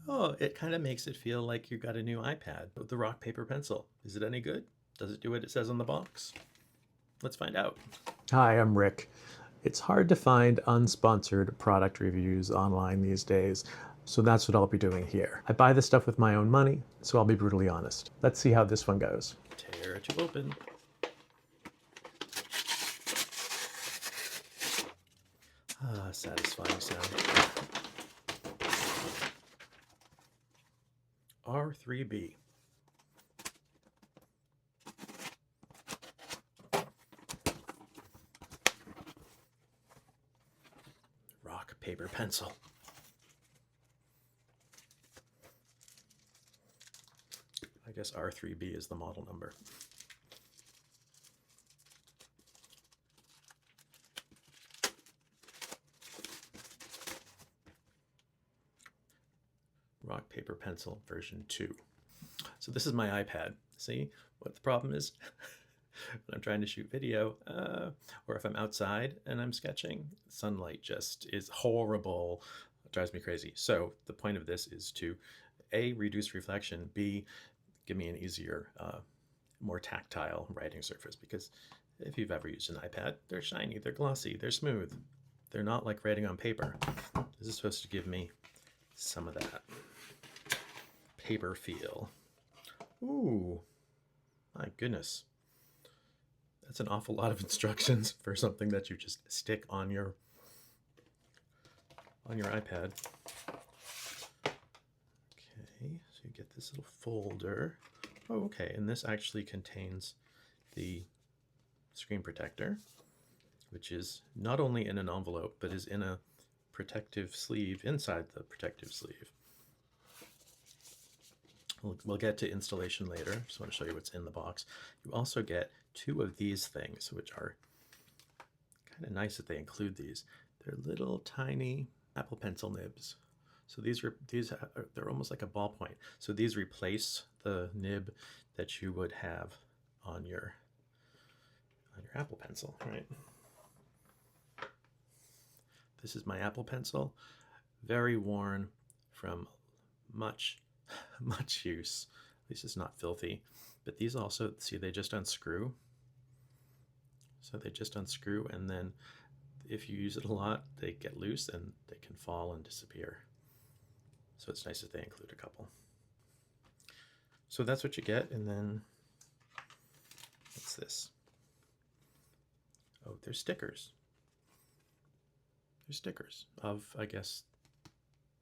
Oh, it kind of makes it feel like you got a new iPad with the rock paper pencil. Is it any good? Does it do what it says on the box? Let's find out. Hi, I'm Rick. It's hard to find unsponsored product reviews online these days, so that's what I'll be doing here. I buy this stuff with my own money, so I'll be brutally honest. Let's see how this one goes. Tear to open. Ah, satisfying sound. R3B. Rock paper pencil. I guess R3B is the model number. Rock paper pencil version 2. So this is my iPad. See what the problem is? When I'm trying to shoot video, or if I'm outside and I'm sketching, sunlight just is horrible. It drives me crazy. So the point of this is to A, reduce reflection, B, give me an easier, more tactile writing surface, because if you've ever used an iPad, they're shiny, they're glossy, they're smooth. They're not like writing on paper. This is supposed to give me some of that paper feel. Ooh, my goodness. That's an awful lot of instructions for something that you just stick on your iPad. Okay, so you get this little folder. Oh, okay, and this actually contains the screen protector, which is not only in an envelope, but is in a protective sleeve inside the protective sleeve. We'll get to installation later. Just want to show you what's in the box. You also get 2 of these things, which are kind of nice that they include these. They're little tiny Apple Pencil nibs. So they're almost like a ballpoint. So these replace the nib that you would have on your Apple Pencil, right? This is my Apple Pencil, very worn from much use. At least it's not filthy. But these also, see, they just unscrew. So they just unscrew, and then if you use it a lot, they get loose and they can fall and disappear. So it's nice that they include a couple. So that's what you get, and then what's this? Oh, there's stickers. There's stickers of, I guess,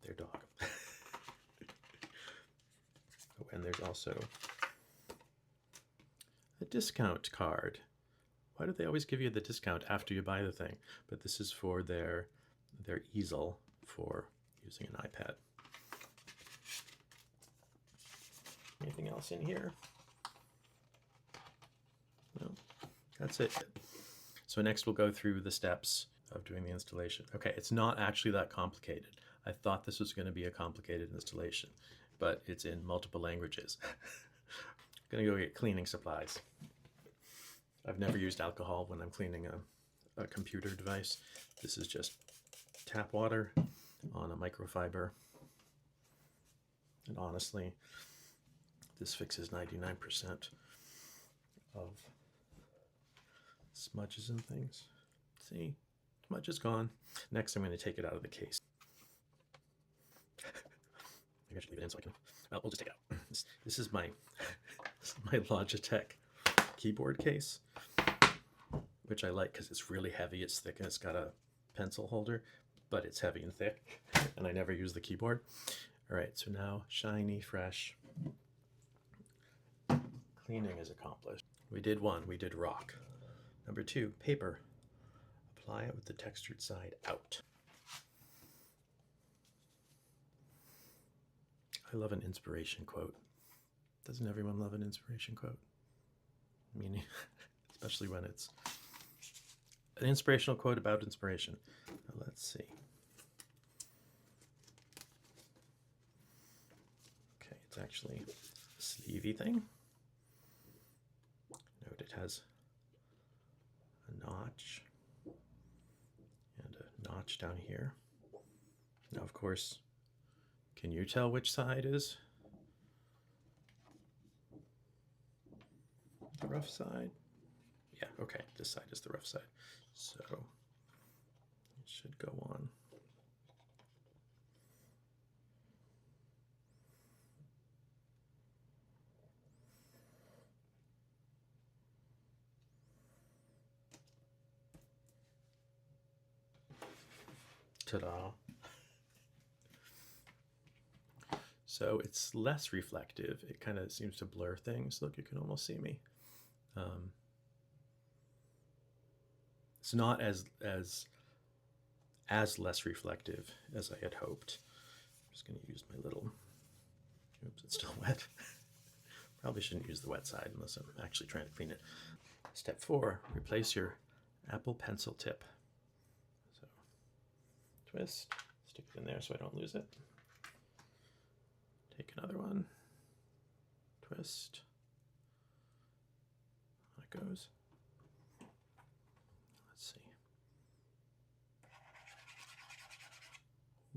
their dog. Oh, and there's also a discount card. Why do they always give you the discount after you buy the thing? But this is for their easel for using an iPad. Anything else in here? No, that's it. So next we'll go through the steps of doing the installation. Okay, it's not actually that complicated. I thought this was going to be a complicated installation, but it's in multiple languages. I'm gonna go get cleaning supplies. I've never used alcohol when I'm cleaning a computer device. This is just tap water on a microfiber. And honestly, this fixes 99% of smudges and things. See, smudge is gone. Next, I'm going to take it out of the case. Maybe I should leave it in so I can. Well, we'll just take it out. This is my Logitech keyboard case, which I like because it's really heavy. It's thick and it's got a pencil holder, but it's heavy and thick, and I never use the keyboard. All right, so now shiny, fresh cleaning is accomplished. We did 1, we did rock. Number 2, paper. Apply it with the textured side out. I love an inspiration quote. Doesn't everyone love an inspiration quote? I mean, especially when it's an inspirational quote about inspiration. Let's see. Okay, it's actually a sleevey thing. Note it has a notch and a notch down here. Now, of course, Can you tell which side is the rough side? Yeah, okay, this side is the rough side. So it should go on. Ta-da. So it's less reflective. It kind of seems to blur things. Look, you can almost see me. It's not as less reflective as I had hoped. I'm just going to use my little, oops, it's still wet. Probably shouldn't use the wet side unless I'm actually trying to clean it. Step 4, replace your Apple Pencil tip. So twist, stick it in there so I don't lose it. Take another one, twist, that goes. Let's see.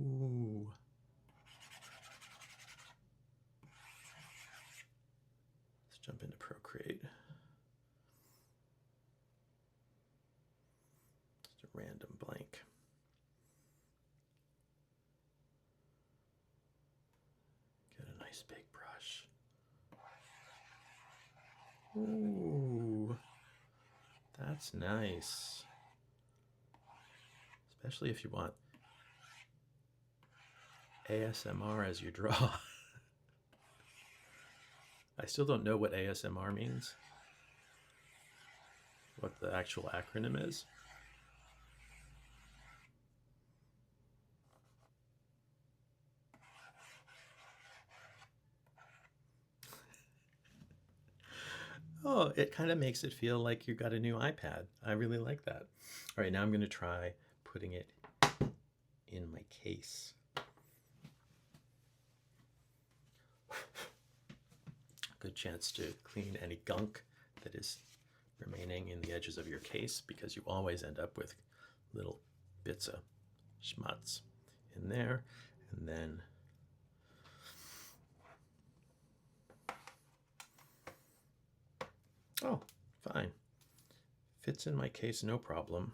Ooh. Let's jump into Procreate. Just a random blank. Get a nice big brush. Ooh. That's nice. Especially if you want ASMR as you draw. I still don't know what ASMR means, what the actual acronym is. Oh, it kind of makes it feel like you got a new iPad. I really like that. All right, now I'm going to try putting it in my case. Good chance to clean any gunk that is remaining in the edges of your case, because you always end up with little bits of schmutz in there. And then oh, fine. Fits in my case, no problem.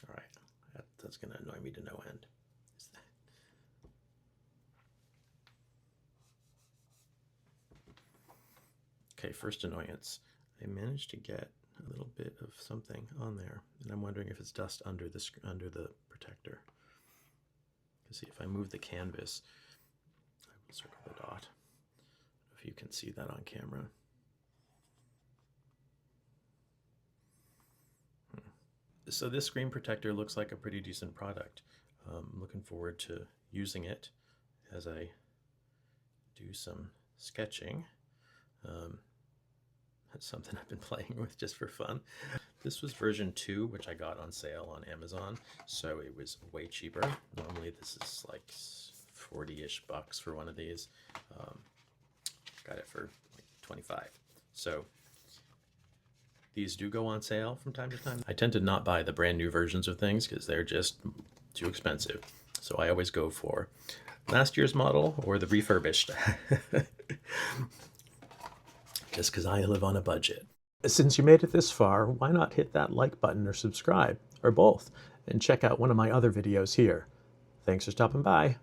All right, that's going to annoy me to no end. Okay, first annoyance. I managed to get a little bit of something on there, and I'm wondering if it's dust under the protector. You see, if I move the canvas, I will circle the dot. I don't know if you can see that on camera. So this screen protector looks like a pretty decent product. I'm looking forward to using it as I do some sketching. That's something I've been playing with just for fun. This was version 2, which I got on sale on Amazon, so it was way cheaper. Normally this is like 40-ish bucks for one of these. Got it for like 25. So these do go on sale from time to time. I tend to not buy the brand new versions of things because they're just too expensive. So I always go for last year's model or the refurbished. Just because I live on a budget. Since you made it this far, why not hit that like button or subscribe, or both, and check out one of my other videos here. Thanks for stopping by.